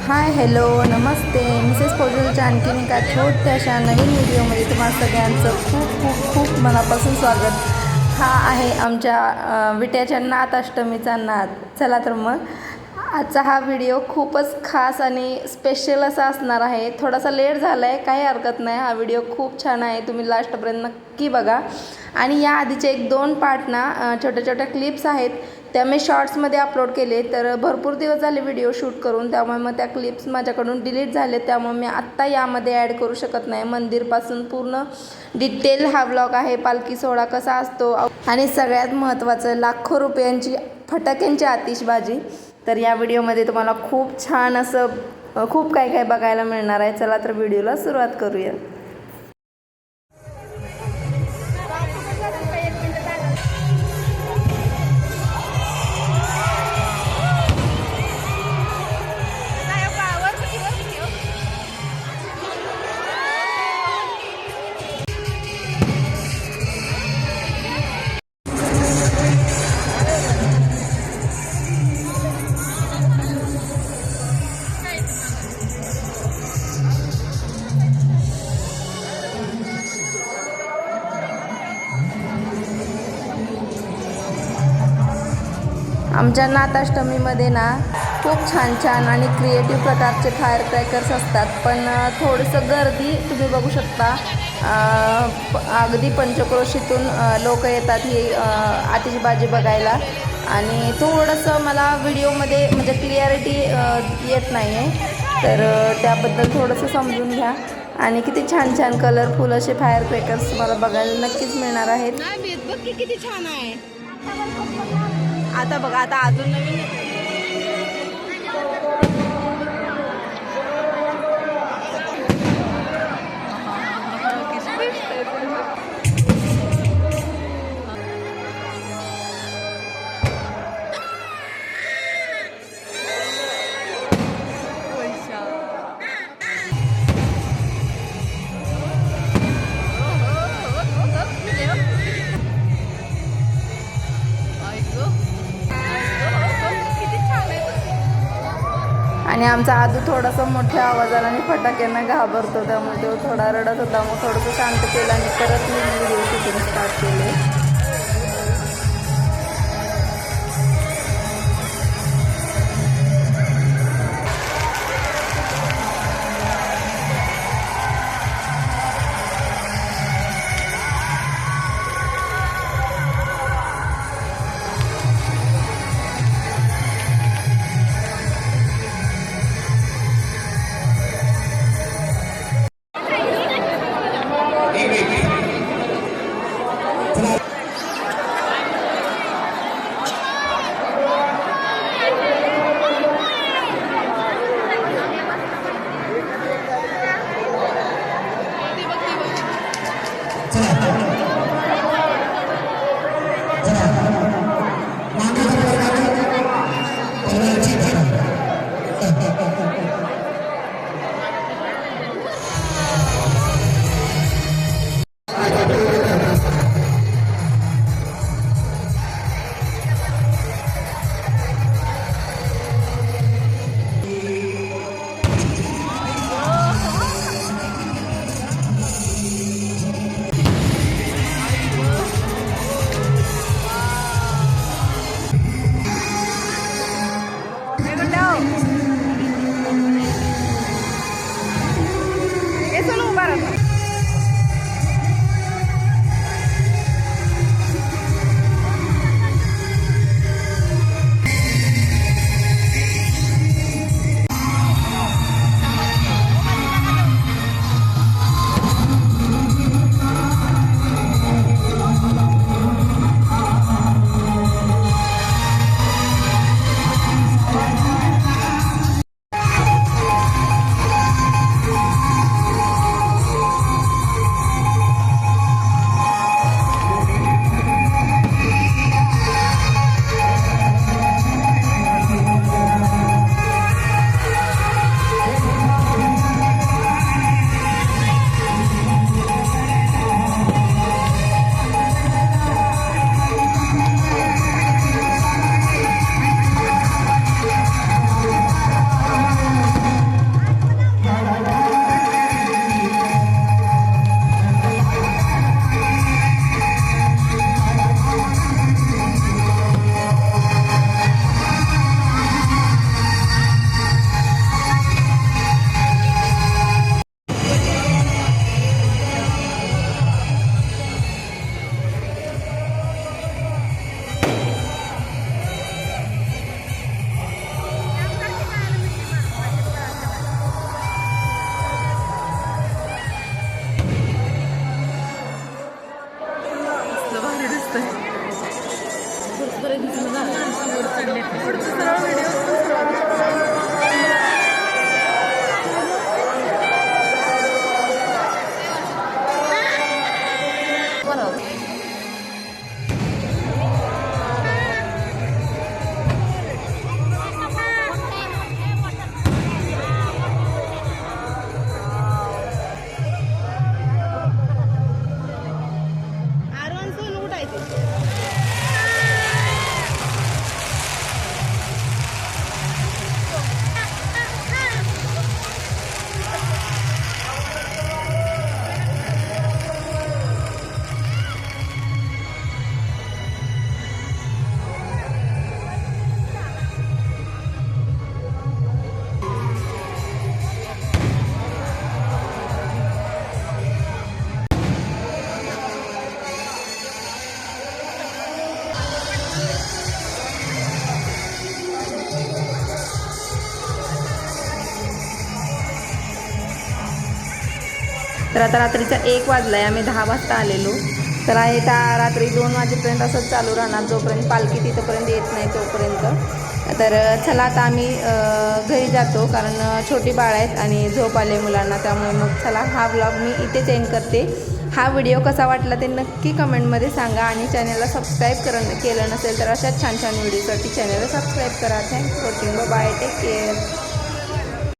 Hi hello नमस्ते Mrs पोजलच्या आणखीन एका छोट्याशा नवीन व्हिडिओमध्ये तुम्हाला सगळ्यांचं खूप खूप खूप मनापासून स्वागत। हा आहे आमच्या विट्याच्या नाथ अष्टमीचा नाद। चला तर मग आजचा हा व्हिडिओ खूपच खास आणि स्पेशल असा असणार आहे। थोडासा लेट झाला आहे, काही हरकत नाही। हा व्हिडिओ खूप छान आहे, तुम्ही लास्टपर्यंत नक्की बघा। आणि या आधीचे एक दोन पार्ट ना छोट्या छोट्या क्लिप्स आहेत, त्या मी शॉर्ट्समध्ये अपलोड केले। तर भरपूर दिवस झाले व्हिडिओ शूट करून, त्यामुळे मग त्या क्लिप्स माझ्याकडून डिलीट झाले, त्यामुळे मी आत्ता यामध्ये ॲड करू शकत नाही। मंदिरपासून पूर्ण डिटेल हा व्लॉग आहे, पालखी सोहळा कसा असतो आणि सगळ्यात महत्त्वाचं लाखो रुपयांची फटाक्यांची आतिषबाजी। तर या व्हिडिओमध्ये तुम्हाला खूप छान असं खूप काही काही बघायला मिळणार आहे। चला तर व्हिडिओला सुरुवात करूया। आमच्या नाथाष्टमीमध्ये ना खूप छान छान आणि क्रिएटिव्ह प्रकारचे फायर क्रॅकर्स असतात, पण थोडंसं गर्दी तुम्ही बघू शकता। अगदी पंचक्रोशीतून लोक येतात ही आतिषबाजी बघायला, आणि थोडंसं मला व्हिडिओमध्ये म्हणजे क्लिअरिटी येत नाही आहे, तर त्याबद्दल थोडंसं समजून घ्या। आणि किती छान छान कलरफुल असे फायर क्रॅकर्स तुम्हाला बघायला नक्कीच मिळणार आहेत। किती छान आहे। आता बघा, आता अजून नवीन आणि आमचा आदू थोडासा मोठ्या आवाजाला आणि फटाक्यांना घाबरतो, त्यामुळे तो थोडा रडत होता। मग थोडंसं शांत केलं आणि परत मी व्हिडिओ शूटिंग स्टार्ट केले। तर आता रात्रीचा 1 वाजला आहे, आम्ही 10 वाजता आलेलो. तर आहे रात्री 2 वाजेपर्यंत असंच चालू राहणार, जोपर्यंत पालखी तिथंपर्यंत येत नाही तोपर्यंत. तर चला आता आम्ही घरी जातो, कारण छोटी बाळ आहेत आणि झोप आले मुलांना, त्यामुळे मग चला हा व्लॉग मी इथेच एंड करते. हा व्हिडिओ कसा वाटला ते नक्की कमेंटमध्ये सांगा आणि चॅनलला सबस्क्राईब केलं नसेल तर अशाच छान छान व्हिडिओसाठी चॅनलला सबस्क्राईब करा. Thanks for watching. Bye, take care.